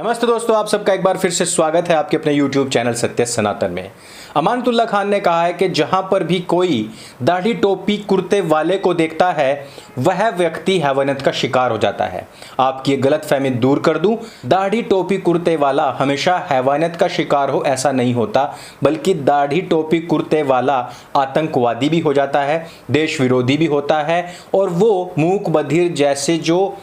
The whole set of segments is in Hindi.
नमस्ते दोस्तों, आप सबका एक बार फिर से स्वागत है आपके अपने YouTube चैनल सत्य सनातन में। अमानतुल्लाह खान ने कहा है कि जहां पर भी कोई दाढ़ी टोपी कुर्ते वाले को देखता है वह व्यक्ति हैवानियत का शिकार हो जाता है। आपकी ये गलतफहमी दूर कर दूं, दाढ़ी टोपी कुर्ते वाला हमेशा हैवानियत का शिकार हो ऐसा नहीं होता, बल्कि दाढ़ी टोपी कुर्ते वाला आतंकवादी भी हो जाता है, देश विरोधी भी होता है और वो मूक बधिर जैसे जो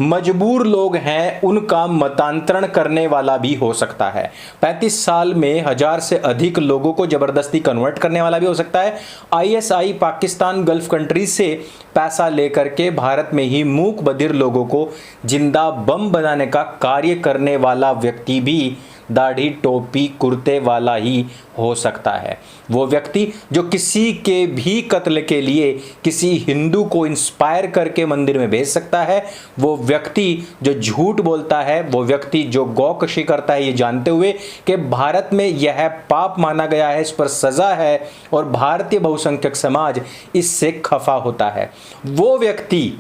मजबूर लोग हैं उनका मतांतरण करने वाला भी हो सकता है। 35 साल में 1000 से अधिक लोगों को जबरदस्ती कन्वर्ट करने वाला भी हो सकता है। आईएसआई पाकिस्तान गल्फ कंट्री से पैसा लेकर के भारत में ही मूक बधिर लोगों को जिंदा बम बनाने का कार्य करने वाला व्यक्ति भी दाढ़ी टोपी कुर्ते वाला ही हो सकता है। वो व्यक्ति जो किसी के भी कत्ल के लिए किसी हिंदू को इंस्पायर करके मंदिर में भेज सकता है, वो व्यक्ति जो झूठ बोलता है, वो व्यक्ति जो गौकशी करता है ये जानते हुए कि भारत में यह पाप माना गया है, इस पर सजा है और भारतीय बहुसंख्यक समाज इससे खफा होता है। वो व्यक्ति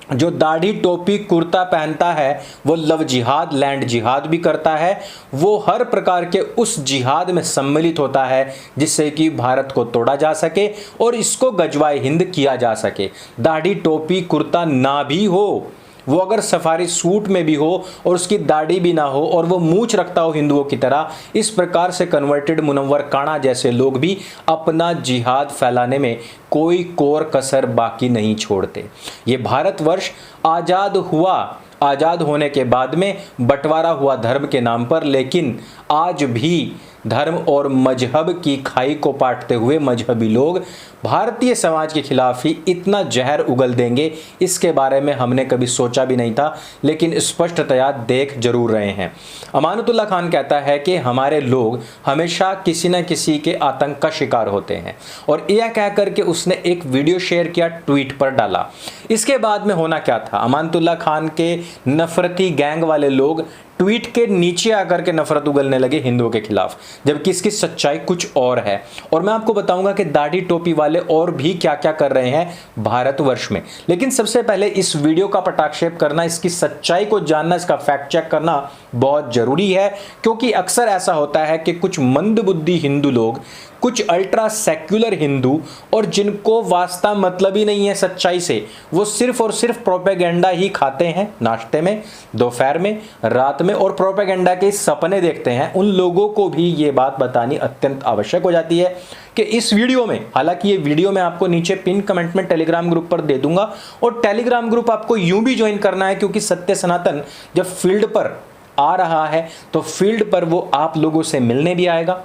जो दाढ़ी टोपी कुर्ता पहनता है वो लव जिहाद लैंड जिहाद भी करता है, वो हर प्रकार के उस जिहाद में सम्मिलित होता है जिससे कि भारत को तोड़ा जा सके और इसको गजवाए हिंद किया जा सके। दाढ़ी टोपी कुर्ता ना भी हो, वो अगर सफारी सूट में भी हो और उसकी दाढ़ी भी ना हो और वो मूंछ रखता हो हिंदुओं की तरह, इस प्रकार से कन्वर्टेड मुनव्वर काना जैसे लोग भी अपना जिहाद फैलाने में कोई कोर कसर बाकी नहीं छोड़ते। ये भारतवर्ष आज़ाद होने के बाद में बंटवारा हुआ धर्म के नाम पर, लेकिन आज भी धर्म और मजहब की खाई को पाटते हुए मजहबी लोग भारतीय समाज के खिलाफ ही इतना जहर उगल देंगे, इसके बारे में हमने कभी सोचा भी नहीं था, लेकिन स्पष्टतया देख जरूर रहे हैं। अमानतुल्लाह खान कहता है कि हमारे लोग हमेशा किसी न किसी के आतंक का शिकार होते हैं और यह कह करके उसने एक वीडियो शेयर किया, ट्वीट पर डाला। इसके बाद में होना क्या था, अमानतुल्लाह खान के नफरती गैंग वाले लोग ट्वीट के नीचे आकर के नफरत उगलने लगे हिंदुओं के खिलाफ, जबकि इसकी सच्चाई कुछ और है और मैं आपको बताऊंगा कि दाढ़ी टोपी वाले और भी क्या क्या कर रहे हैं भारतवर्ष में। लेकिन सबसे पहले इस वीडियो का पटाक्षेप करना, इसकी सच्चाई को जानना, इसका फैक्ट चेक करना बहुत जरूरी है, क्योंकि अक्सर ऐसा होता है कि कुछ मंदबुद्धि हिंदू लोग, कुछ अल्ट्रा सेक्युलर हिंदू और जिनको वास्ता मतलब ही नहीं है सच्चाई से, वो सिर्फ और सिर्फ प्रोपेगेंडा ही खाते हैं नाश्ते में, दोपहर में, रात में और प्रोपेगेंडा के सपने देखते हैं। उन लोगों को भी ये बात बतानी अत्यंत आवश्यक हो जाती है कि इस वीडियो में, हालांकि ये वीडियो मैं आपको नीचे पिन कमेंट में टेलीग्राम ग्रुप पर दे दूंगा और टेलीग्राम ग्रुप आपको यूं भी ज्वाइन करना है क्योंकि सत्य सनातन जब फील्ड पर आ रहा है तो फील्ड पर वो आप लोगों से मिलने भी आएगा,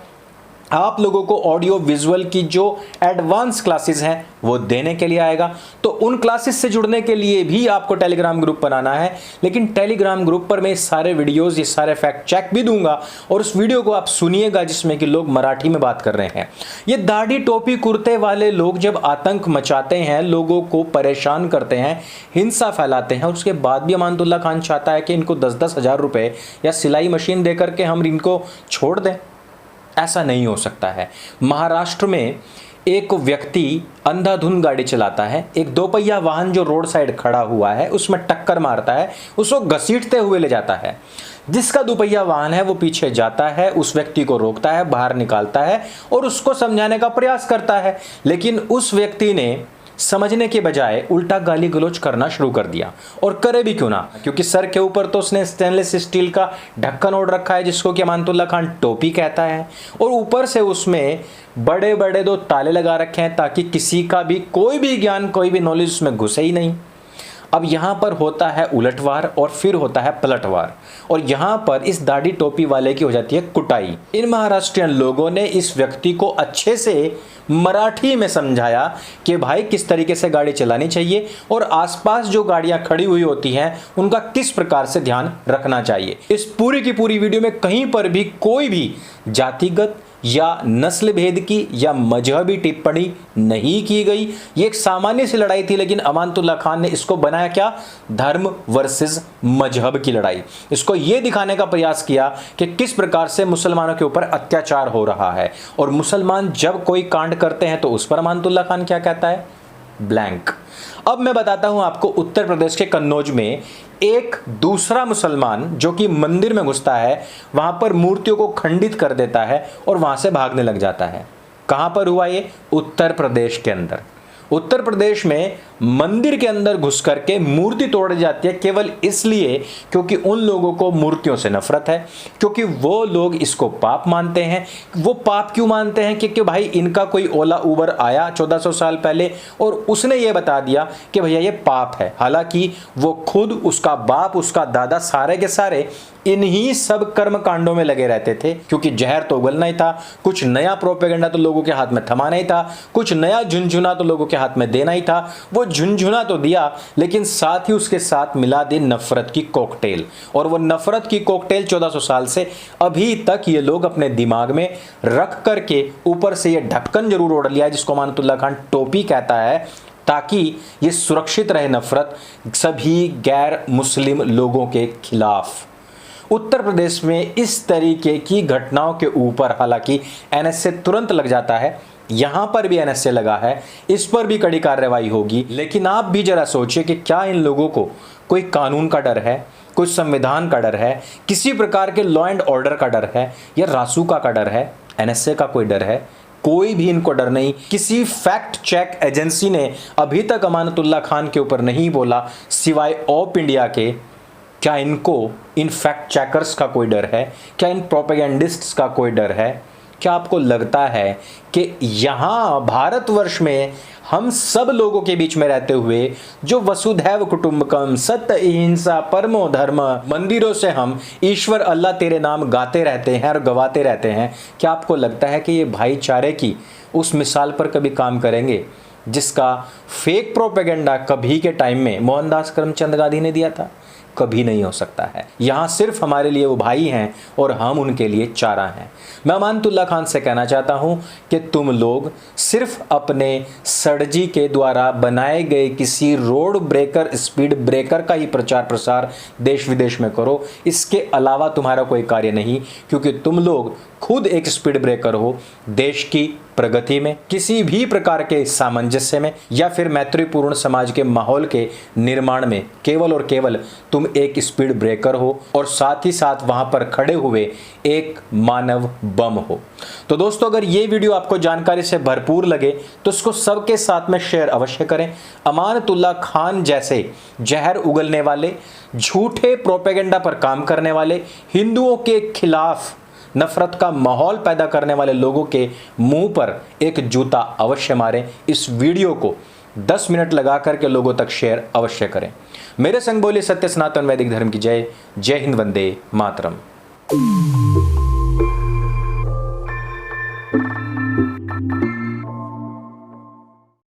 आप लोगों को ऑडियो विजुअल की जो एडवांस क्लासेस हैं वो देने के लिए आएगा। तो उन क्लासेस से जुड़ने के लिए भी आपको टेलीग्राम ग्रुप बनाना है, लेकिन टेलीग्राम ग्रुप पर मैं सारे वीडियोस, ये सारे फैक्ट चेक भी दूंगा और उस वीडियो को आप सुनिएगा जिसमें कि लोग मराठी में बात कर रहे हैं। ये दाढ़ी टोपी कुर्ते वाले लोग जब आतंक मचाते हैं, लोगों को परेशान करते हैं, हिंसा फैलाते हैं, उसके बाद भी अमानतुल्लाह खान चाहता है कि इनको 10-10 हज़ार रुपये या सिलाई मशीन दे करके हम इनको छोड़ दें। ऐसा नहीं हो सकता है। महाराष्ट्र में एक व्यक्ति अंधाधुंध गाड़ी चलाता है, एक दोपहिया वाहन जो रोड साइड खड़ा हुआ है उसमें टक्कर मारता है, उसको घसीटते हुए ले जाता है। जिसका दोपहिया वाहन है वो पीछे जाता है, उस व्यक्ति को रोकता है, बाहर निकालता है और उसको समझाने का प्रयास करता है, लेकिन उस व्यक्ति ने समझने के बजाय उल्टा गाली गलौज करना शुरू कर दिया। और करे भी क्यों ना, क्योंकि सर के ऊपर तो उसने स्टेनलेस स्टील का ढक्कन ओढ़ रखा है जिसको कि अमानतुल्लाह खान टोपी कहता है, और ऊपर से उसमें बड़े बड़े 2 ताले लगा रखे हैं ताकि किसी का भी कोई भी ज्ञान, कोई भी नॉलेज उसमें घुसे ही नहीं। अब यहाँ पर होता है उलटवार और फिर होता है पलटवार, और यहाँ पर इस दाढ़ी टोपी वाले की हो जाती है कुटाई। इन महाराष्ट्रियन लोगों ने इस व्यक्ति को अच्छे से मराठी में समझाया कि भाई किस तरीके से गाड़ी चलानी चाहिए और आसपास जो गाड़ियां खड़ी हुई होती हैं उनका किस प्रकार से ध्यान रखना चाहिए। इस पूरी की पूरी वीडियो में कहीं पर भी कोई भी जातिगत या नस्ल भेद की या मजहबी टिप्पणी नहीं की गई। ये एक सामान्य सी लड़ाई थी, लेकिन अमानतुल्लाह खान ने इसको बनाया क्या, धर्म वर्सेस मजहब की लड़ाई। इसको ये दिखाने का प्रयास किया कि किस प्रकार से मुसलमानों के ऊपर अत्याचार हो रहा है, और मुसलमान जब कोई कांड करते हैं तो उस पर अमानतुल्लाह खान क्या कहता है, ब्लैंक। अब मैं बताता हूं आपको उत्तर प्रदेश के कन्नौज में एक दूसरा मुसलमान जो कि मंदिर में घुसता है, वहां पर मूर्तियों को खंडित कर देता है और वहां से भागने लग जाता है। कहां पर हुआ ये? उत्तर प्रदेश के अंदर। उत्तर प्रदेश में मंदिर के अंदर घुस करके मूर्ति तोड़ जाती है, केवल इसलिए क्योंकि उन लोगों को मूर्तियों से नफरत है, क्योंकि वो लोग इसको पाप मानते हैं। वो पाप क्यों मानते हैं? क्योंकि भाई इनका कोई ओला उबर आया 1400 साल पहले और उसने ये बता दिया कि भैया ये पाप है, हालांकि वो खुद, उसका बाप, उसका दादा, सारे के सारे इन्हीं सब कर्म कांडों में लगे रहते थे, क्योंकि जहर तो उगलना ही था, कुछ नया प्रोपेगेंडा तो लोगों के हाथ में थमाना ही था, कुछ नया झुंझुना तो लोगों के हाथ में देना ही था। वो झुंझुना तो दिया, लेकिन साथ ही उसके साथ मिला दी नफरत की कॉकटेल। और वो नफरत की कॉकटेल 1400 साल से अभी तक ये लोग अपने दिमाग में रख करके ऊपर से ये ढक्कन जरूर ओढ़ लिया है, जिसको अमानतुल्लाह खान टोपी कहता है, ताकि ये सुरक्षित रहे नफरत सभी गैर मुस्लिम लोगों के खिलाफ। उत्तर प्रदेश में इस तरीके की घटनाओं के ऊपर हालांकि एनएसए तुरंत लग जाता है, यहां पर भी एनएसए लगा है, इस पर भी कड़ी कार्रवाई होगी। लेकिन आप भी जरा सोचिए कि क्या इन लोगों को कोई कानून का डर है, कोई संविधान का डर है, किसी प्रकार के लॉ एंड ऑर्डर का डर है, या रासुका का डर है? एनएसए का कोई डर है? कोई भी इनको डर नहीं। किसी फैक्ट चेक एजेंसी ने अभी तक अमानतुल्लाह खान के ऊपर नहीं बोला सिवाय ऑफ इंडिया के। क्या इनको इन फैक्ट चेकर्स का कोई डर है? क्या इन प्रोपेगेंडिस्ट्स का कोई डर है? क्या आपको लगता है कि यहाँ भारतवर्ष में हम सब लोगों के बीच में रहते हुए जो वसुधैव कुटुंबकम, सत्य अहिंसा परमो धर्म, मंदिरों से हम ईश्वर अल्लाह तेरे नाम गाते रहते हैं और गवाते रहते हैं, क्या आपको लगता है कि ये भाईचारे की उस मिसाल पर कभी काम करेंगे जिसका फेक प्रोपेगेंडा कभी के टाइम में मोहनदास करमचंद गांधी ने दिया था? कभी नहीं हो सकता है। यहाँ सिर्फ हमारे लिए वो भाई हैं और हम उनके लिए चारा हैं। मैं अमानतुल्लाह खान से कहना चाहता हूँ कि तुम लोग सिर्फ अपने सड़जी के द्वारा बनाए गए किसी रोड ब्रेकर, स्पीड ब्रेकर का ही प्रचार प्रसार देश विदेश में करो, इसके अलावा तुम्हारा कोई कार्य नहीं, क्योंकि तुम लोग खुद एक स्पीड ब्रेकर हो देश की प्रगति में, किसी भी प्रकार के सामंजस्य में, या फिर मैत्रीपूर्ण समाज के माहौल के निर्माण में। केवल और केवल तुम एक स्पीड ब्रेकर हो और साथ ही साथ वहां पर खड़े हुए एक मानव बम हो। तो दोस्तों, अगर ये वीडियो आपको जानकारी से भरपूर लगे तो इसको सबके साथ में शेयर अवश्य करें। अमानतुल्लाह खान जैसे जहर उगलने वाले, झूठे प्रोपेगेंडा पर काम करने वाले, हिंदुओं के खिलाफ नफरत का माहौल पैदा करने वाले लोगों के मुंह पर एक जूता अवश्य मारें। इस वीडियो को 10 मिनट लगा करके लोगों तक शेयर अवश्य करें। मेरे संग बोले सत्य सनातन वैदिक धर्म की जय। जय हिंद, वंदे मातरम।